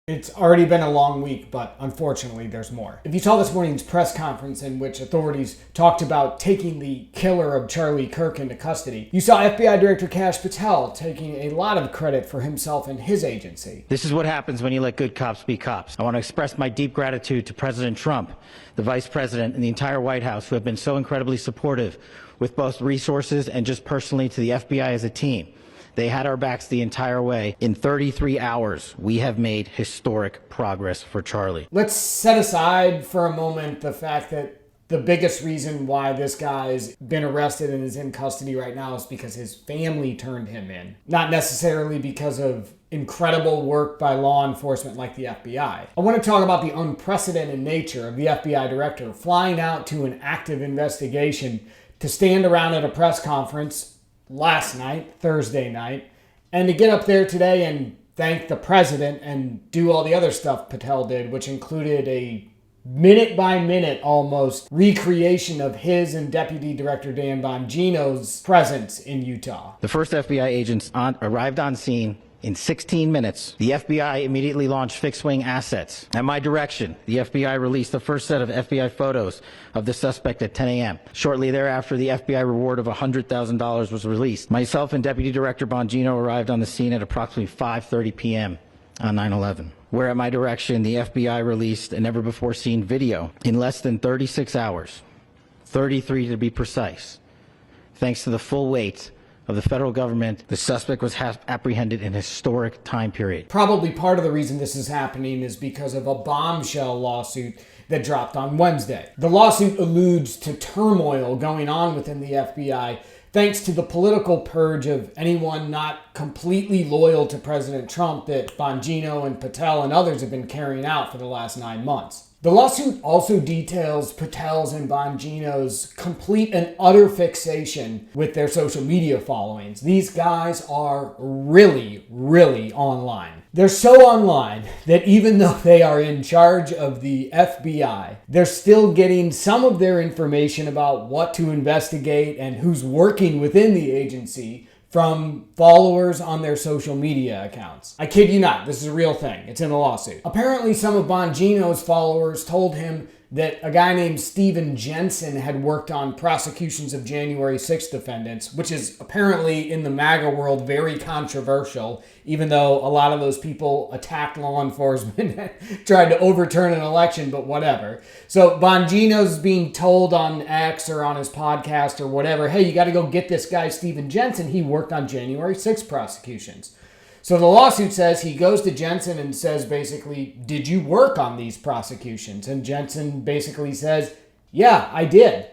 It's already been a long week, but unfortunately there's more. If you saw this morning's press conference in which authorities talked about taking the killer of Charlie Kirk into custody, you saw FBI Director Kash Patel taking a lot of credit for himself and his agency. This is what happens when you let good cops be cops. I want to express my deep gratitude to President Trump, the Vice President, and the entire White House who have been so incredibly supportive with both resources and just personally to the FBI as a team. They had our backs the entire way. In 33 hours, we have made historic progress for Charlie. Let's set aside for a moment the fact that the biggest reason why this guy's been arrested and is in custody right now is because his family turned him in. Not necessarily because of incredible work by law enforcement like the FBI. I want to talk about the unprecedented nature of the FBI director flying out to an active investigation to stand around at a press conference last night, Thursday night, and to get up there today and thank the president and do all the other stuff Patel did, which included a minute-by-minute almost recreation of his and Deputy Director Dan Bongino's presence in Utah. The first FBI agents arrived on scene. In 16 minutes, the FBI immediately launched fixed-wing assets. At my direction, the FBI released the first set of FBI photos of the suspect at 10 a.m. Shortly thereafter, the FBI reward of $100,000 was released. Myself and Deputy Director Bongino arrived on the scene at approximately 5:30 p.m. on 9/11, where at my direction, the FBI released a never-before-seen video in less than 36 hours, 33 to be precise. Thanks to the full weight of the federal government, the suspect was apprehended in a historic time period. Probably part of the reason this is happening is because of a bombshell lawsuit that dropped on Wednesday. The lawsuit alludes to turmoil going on within the FBI thanks to the political purge of anyone not completely loyal to President Trump that Bongino and Patel and others have been carrying out for the last 9 months. The lawsuit also details Patel's and Bongino's complete and utter fixation with their social media followings. These guys are really, really online. They're so online that even though they are in charge of the FBI, they're still getting some of their information about what to investigate and who's working within the agency from followers on their social media accounts. I kid you not, this is a real thing. It's in a lawsuit. Apparently, some of Bongino's followers told him that a guy named Steven Jensen had worked on prosecutions of January 6th defendants, which is apparently in the MAGA world very controversial, even though a lot of those people attacked law enforcement and tried to overturn an election, but whatever. So Bongino's being told on X or on his podcast or whatever, hey, you got to go get this guy Steven Jensen. He worked on January 6th prosecutions. So the lawsuit says he goes to Jensen and says basically, did you work on these prosecutions? And Jensen basically says, yeah, I did.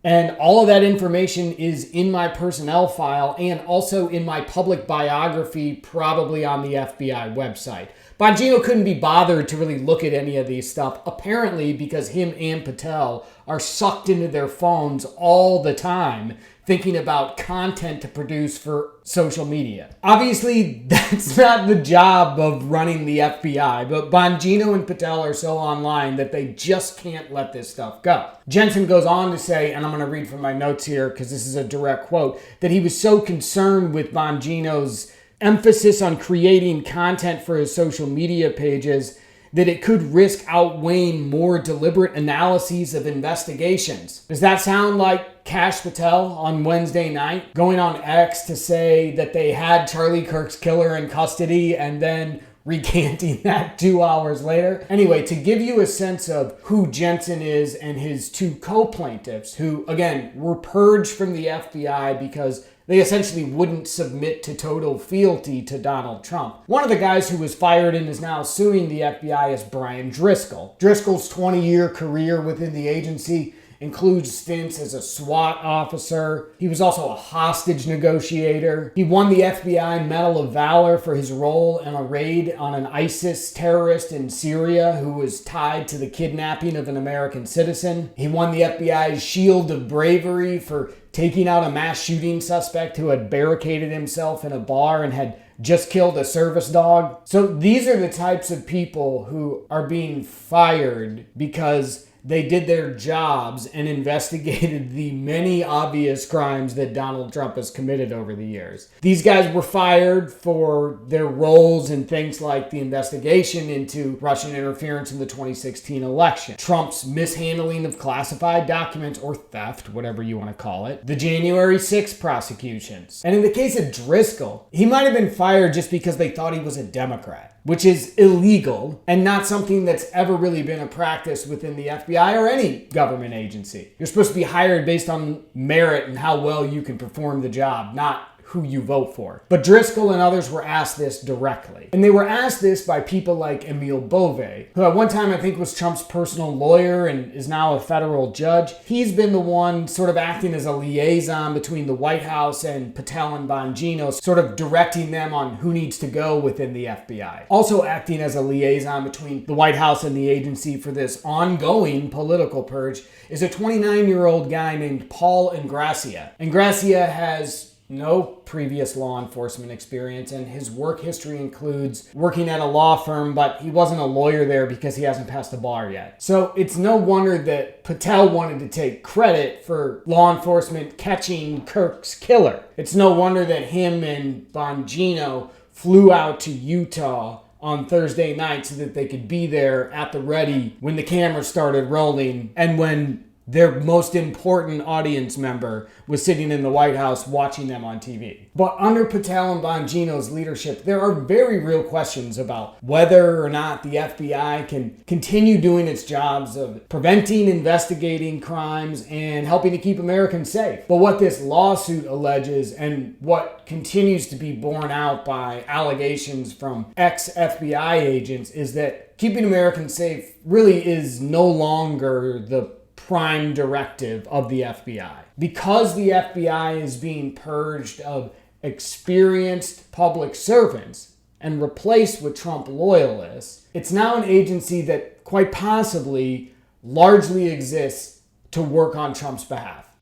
And all of that information is in my personnel file and also in my public biography, probably on the FBI website. Bongino couldn't be bothered to really look at any of these stuff, apparently because him and Patel are sucked into their phones all the time, thinking about content to produce for social media. Obviously, that's not the job of running the FBI, but Bongino and Patel are so online that they just can't let this stuff go. Jensen goes on to say, and I'm going to read from my notes here because this is a direct quote, that he was so concerned with Bongino's emphasis on creating content for his social media pages that it could risk outweighing more deliberate analyses of investigations. Does that sound like Kash Patel on Wednesday night going on X to say that they had Charlie Kirk's killer in custody and then recanting that 2 hours later? Anyway, to give you a sense of who Jensen is and his two co-plaintiffs, who, again, were purged from the FBI because they essentially wouldn't submit to total fealty to Donald Trump. One of the guys who was fired and is now suing the FBI is Brian Driscoll. Driscoll's 20-year career within the agency includes stints as a SWAT officer. He was also a hostage negotiator. He won the FBI Medal of Valor for his role in a raid on an ISIS terrorist in Syria who was tied to the kidnapping of an American citizen. He won the FBI's Shield of Bravery for taking out a mass shooting suspect who had barricaded himself in a bar and had just killed a service dog. So these are the types of people who are being fired because they did their jobs and investigated the many obvious crimes that Donald Trump has committed over the years. These guys were fired for their roles in things like the investigation into Russian interference in the 2016 election, Trump's mishandling of classified documents or theft, whatever you want to call it, the January 6th prosecutions. And in the case of Driscoll, he might have been fired just because they thought he was a Democrat, which is illegal and not something that's ever really been a practice within the FBI or any government agency. You're supposed to be hired based on merit and how well you can perform the job, not who you vote for. But Driscoll and others were asked this directly. And they were asked this by people like Emile Bove, who at one time I think was Trump's personal lawyer and is now a federal judge. He's been the one sort of acting as a liaison between the White House and Patel and Bongino, sort of directing them on who needs to go within the FBI. Also acting as a liaison between the White House and the agency for this ongoing political purge is a 29-year-old guy named Paul Ingrassia. Ingrassia has no previous law enforcement experience, and his work history includes working at a law firm, but he wasn't a lawyer there because he hasn't passed the bar yet. So it's no wonder that Patel wanted to take credit for law enforcement catching Kirk's killer. It's no wonder that him and Bongino flew out to Utah on Thursday night so that they could be there at the ready when the cameras started rolling and when their most important audience member was sitting in the White House watching them on TV. But under Patel and Bongino's leadership, there are very real questions about whether or not the FBI can continue doing its jobs of preventing, investigating crimes, and helping to keep Americans safe. But what this lawsuit alleges, and what continues to be borne out by allegations from ex-FBI agents, is that keeping Americans safe really is no longer the prime directive of the FBI. Because the FBI is being purged of experienced public servants and replaced with Trump loyalists, it's now an agency that quite possibly largely exists to work on Trump's behalf.